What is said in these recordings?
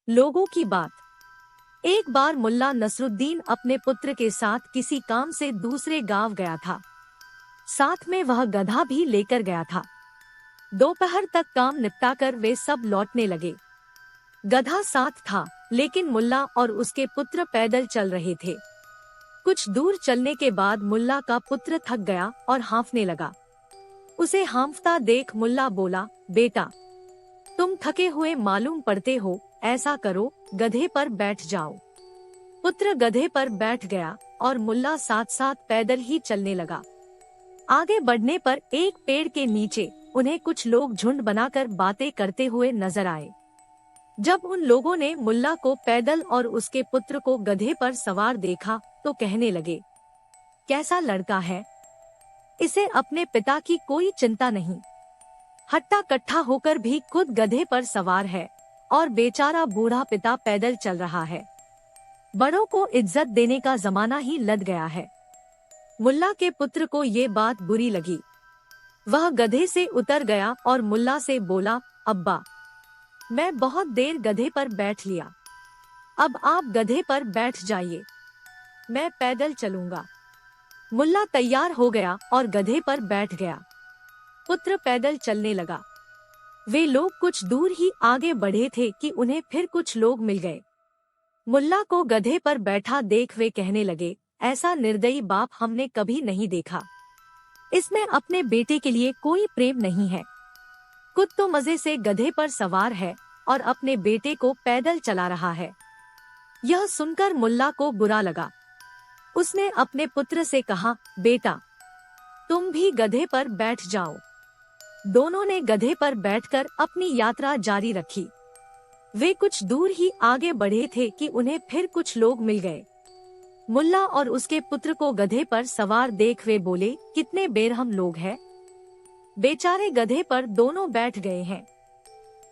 लोगों की बात। एक बार मुल्ला नसरुद्दीन अपने पुत्र के साथ किसी काम से दूसरे गांव गया था। साथ में वह गधा भी लेकर गया था। दोपहर तक काम निपटाकर वे सब लौटने लगे। गधा साथ था, लेकिन मुल्ला और उसके पुत्र पैदल चल रहे थे। कुछ दूर चलने के बाद मुल्ला का पुत्र थक गया और हाँफने लगा। उसे हाँफता देख मुल्ला बोला, बेटा, तुम थके हुए मालूम पड़ते हो, ऐसा करो, गधे पर बैठ जाओ। पुत्र गधे पर बैठ गया और मुल्ला साथ साथ पैदल ही चलने लगा। आगे बढ़ने पर एक पेड़ के नीचे उन्हें कुछ लोग झुंड बनाकर बातें करते हुए नजर आए। जब उन लोगों ने मुल्ला को पैदल और उसके पुत्र को गधे पर सवार देखा तो कहने लगे, कैसा लड़का है, इसे अपने पिता की कोई चिंता नहीं। हट्टा कट्ठा होकर भी खुद गधे पर सवार है और बेचारा बूढ़ा पिता पैदल चल रहा है। बड़ों को इज्जत देने का जमाना ही लद गया है। मुल्ला के पुत्र को ये बात बुरी लगी। वह गधे से उतर गया और मुल्ला से बोला, अब्बा, मैं बहुत देर गधे पर बैठ लिया, अब आप गधे पर बैठ जाइए, मैं पैदल चलूंगा। मुल्ला तैयार हो गया और गधे पर बैठ गया। पुत्र पैदल चलने लगा। वे लोग कुछ दूर ही आगे बढ़े थे कि उन्हें फिर कुछ लोग मिल गए। मुल्ला को गधे पर बैठा देख वे कहने लगे, ऐसा निर्दयी बाप हमने कभी नहीं देखा। इसमें अपने बेटे के लिए कोई प्रेम नहीं है। खुद तो मजे से गधे पर सवार है और अपने बेटे को पैदल चला रहा है। यह सुनकर मुल्ला को बुरा लगा। उसने अपने पुत्र से कहा, बेटा, तुम भी गधे पर बैठ जाओ। दोनों ने गधे पर बैठकर अपनी यात्रा जारी रखी। वे कुछ दूर ही आगे बढ़े थे कि उन्हें फिर कुछ लोग मिल गए। मुल्ला और उसके पुत्र को गधे पर सवार देख वे बोले, कितने बेरहम लोग हैं। बेचारे गधे पर दोनों बैठ गए हैं।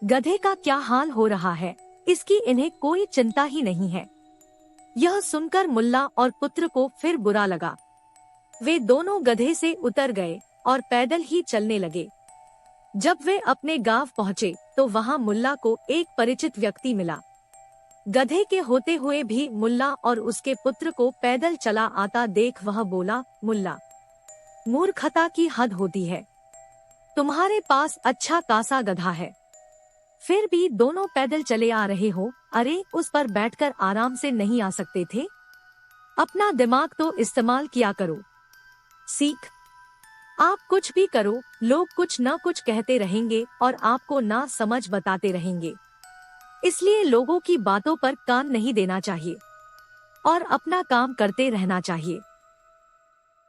गधे का क्या हाल हो रहा है, इसकी इन्हें कोई चिंता ही नहीं है। यह सुनकर मुल्ला और पुत्र को फिर बुरा लगा। वे दोनों गधे से उतर गए और पैदल ही चलने लगे। जब वे अपने गांव पहुँचे तो वहाँ मुल्ला को एक परिचित व्यक्ति मिला। गधे के होते हुए भी मुल्ला और उसके पुत्र को पैदल चला आता देख वह बोला, मुल्ला, मूर्खता की हद होती है। तुम्हारे पास अच्छा खासा गधा है, फिर भी दोनों पैदल चले आ रहे हो। अरे, उस पर बैठकर आराम से नहीं आ सकते थे? अपना दिमाग तो इस्तेमाल किया करो। सीख, आप कुछ भी करो, लोग कुछ न कुछ कहते रहेंगे और आपको ना समझ बताते रहेंगे। इसलिए लोगों की बातों पर कान नहीं देना चाहिए और अपना काम करते रहना चाहिए।